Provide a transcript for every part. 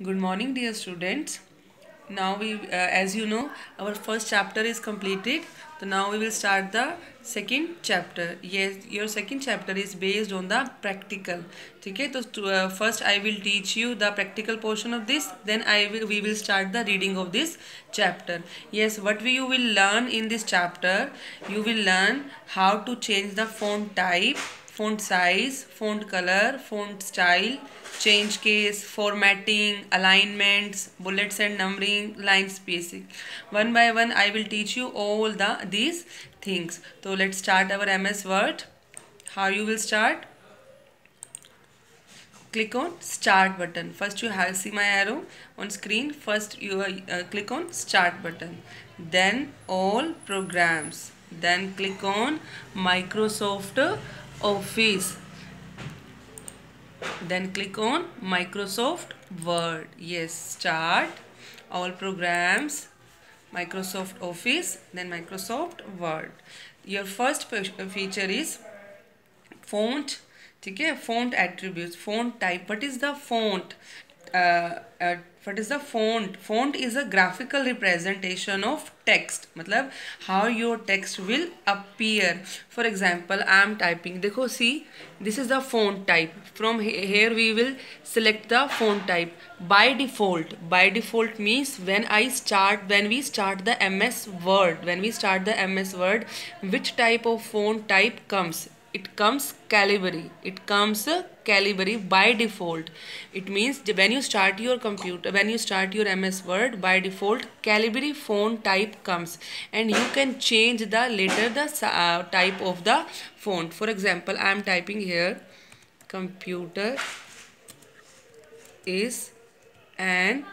Good morning, dear students. Now as you know, our first chapter is completed. So now we will start the second chapter. Yes, your second chapter is based on the practical. Okay, so first I will teach you the practical portion of this. Then we will start the reading of this chapter. Yes, what you will learn in this chapter, you will learn how to change the font type, font size, font color, font style, change case, formatting, alignments, bullets and numbering, line spacing. One by one I will teach you all these things. So let's start our MS Word. How you will start? Click on start button. First you have see my arrow on screen. First you click on start button. Then all programs. Then click on Microsoft Office. Then click on Microsoft Word. Yes, start all programs, Microsoft Office, then Microsoft Word. Your first feature is font. ठीक है, font attributes, font type. What is the font? What is the font? Font is a graphical representation of text. मतलब how your text will appear. For example, I am typing. देखो, see, this is the font type. From here we will select the font type. By default means when we start the MS Word, which type of font type comes? It comes Calibri. By default. It means when you start your MS Word, by default Calibri font type comes, and you can change the type of the font. For example, I am typing here, computer is an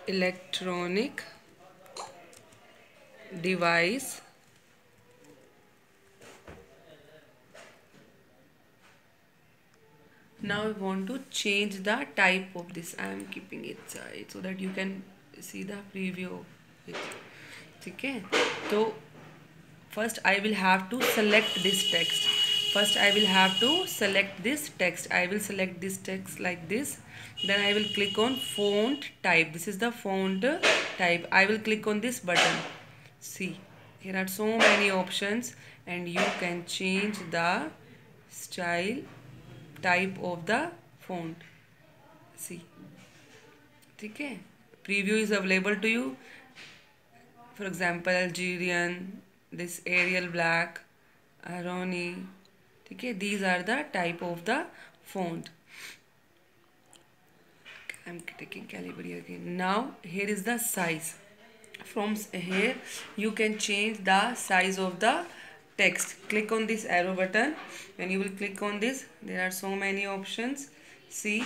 electronic device now I want to change the type of this. I am keeping it side so that you can see the preview of it. Okay, so first I will have to select this text. I will select this text like this. Then I will click on font type. This is the font type. I will click on this button. See, here are so many options and you can change the style type of the font. See, okay, preview is available to you. For example, Algerian, this Arial Black, Aroni. Okay, these are the type of the font. I'm taking Calibri again. Now here is the size. From here you can change the size of the text. Click on this arrow button. When you will click on this, there are so many options. See,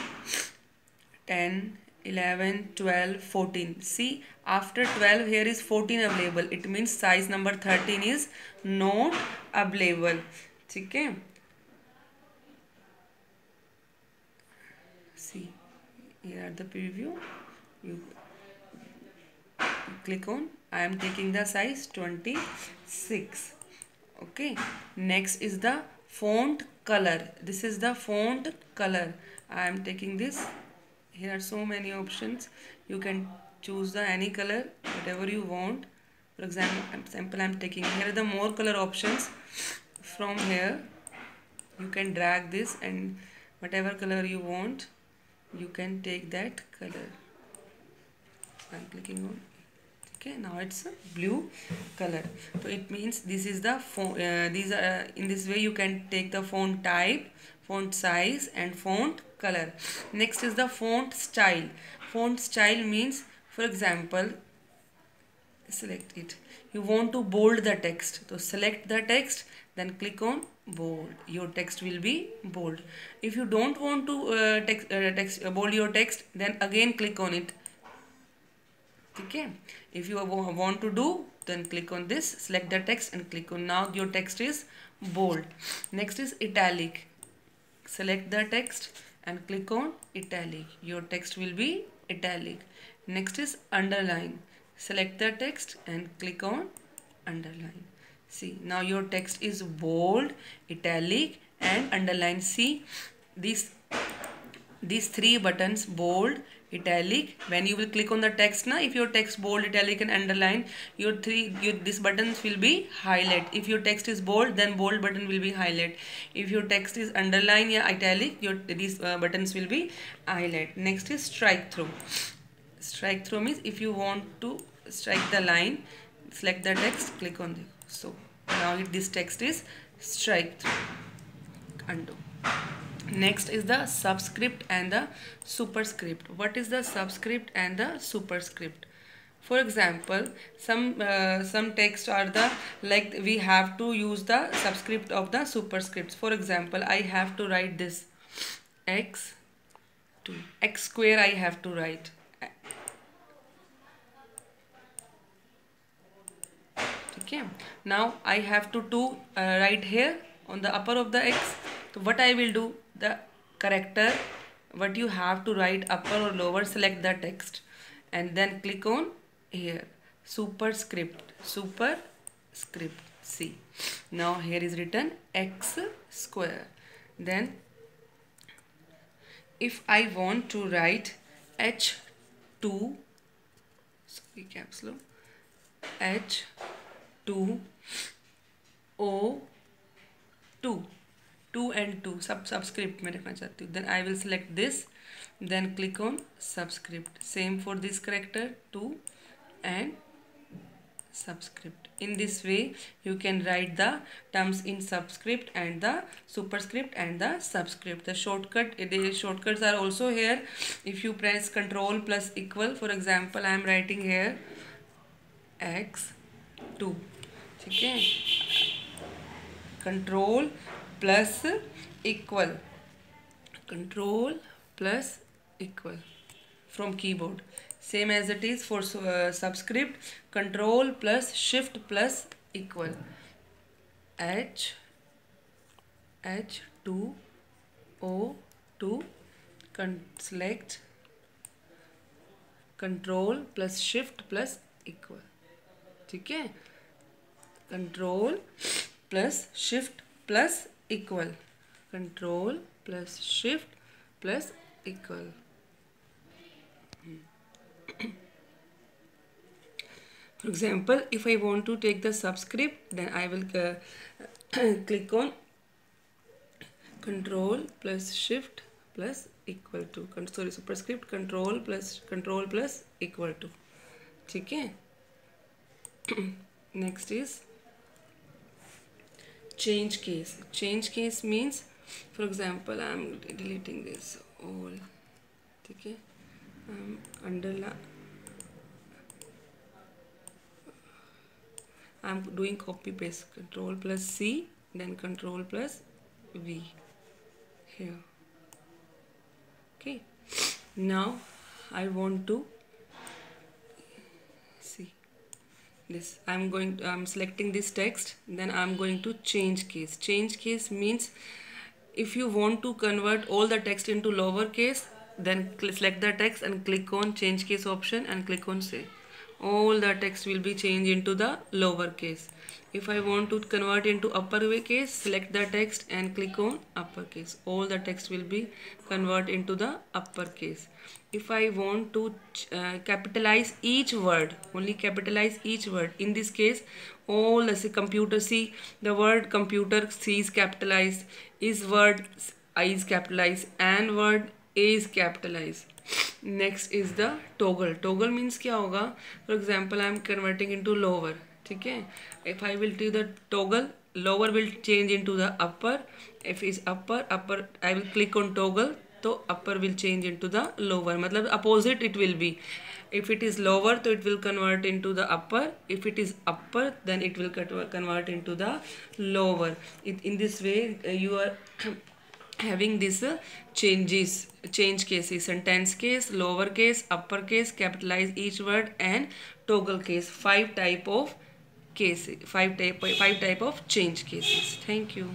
10, 11, 12, 14. See, after 12 here is 14 available. It means size number 13 is not available. Okay. See, here are the preview. You click on, I am taking the size 26. Okay, next is the font color. This is the font color. I am taking this. Here are so many options. You can choose the any color, whatever you want. For example, I am taking, here are the more color options. From here you can drag this and whatever color you want, you can take that color. I'm clicking on. Okay, now it's a blue color. So it means this is the these are in this way you can take the font type, font size and font color. Next is the font style. Font style means, for example, select it. You want to bold the text. So select the text, then click on bold. Your text will be bold. If you don't want to bold your text, then again click on it. Okay, if you want to do, then click on this, select the text and click on. Now your text is bold. Next is italic. Select the text and click on italic. Your text will be italic. Next is underline. Select the text and click on underline. See, now your text is bold, italic and underline. See, this these three buttons, bold, italic. When you will click on the text now, if your text bold, italic and underline, these buttons will be highlight. If your text is bold, then bold button will be highlight. If your text is underline or italic, these buttons will be highlight. Next is strike through. Strike through means if you want to strike the line, select the text, click on it. So now this text is strike through. Undo. Next is the subscript and the superscript. What is the subscript and the superscript? For example, some text are the like we have to use the subscript of the superscripts. For example, I have to write this x square. I have to write. Okay. Now I have to write here on the upper of the x. So what I will do, the character what you have to write, upper or lower, select the text and then click on here superscript. See, now here is written x square. Then if I want to write h2, sorry caps lock, h2 o2, 2 and 2 subscript में रखना चाहती हूँ, then I will select this, then click on subscript. Same for this character 2 and subscript. In this way you can write the terms in subscript and the superscript and the subscript. The shortcuts are also here. If you press Ctrl plus equal, for example I am writing here x2, okay, Ctrl plus equal, from keyboard. Same as it is for subscript, Ctrl plus shift plus equal, h2 o2, select, Ctrl plus shift plus equal. ठीक है, Ctrl plus shift plus equal, Ctrl plus shift plus equal. For example, if I want to take the subscript, then I will click on Ctrl plus shift plus equal to, sorry, superscript, Ctrl plus equal to. ठीक है. Next is change case. Change case means, for example, I am deleting this all. Okay, I'm doing copy paste. Ctrl plus C, then Ctrl plus V here. Okay, now I want to see this. I'm selecting this text, then I'm going to change case. Change case means if you want to convert all the text into lowercase, then select the text and click on change case option and click on save. All the text will be changed into the lowercase. If I want to convert into uppercase, select the text and click on uppercase. All the text will be converted into the uppercase. If I want to capitalize each word, only capitalize each word. In this case, all the computer C, the word computer C is capitalized, is word I is capitalized, and word A is capitalized. Next is the toggle. Toggle means क्या होगा? For example, I am converting into lower. ठीक है? If I will do the toggle, lower will change into the upper. If it's upper, I will click on toggle, तो upper will change into the lower. मतलब opposite it will be. If it is lower, so it will convert into the upper. If it is upper, then it will convert into the lower. In this way, you are having this change cases: sentence case, lower case, upper case, capitalize each word, and toggle case. 5 type of change cases. Thank you.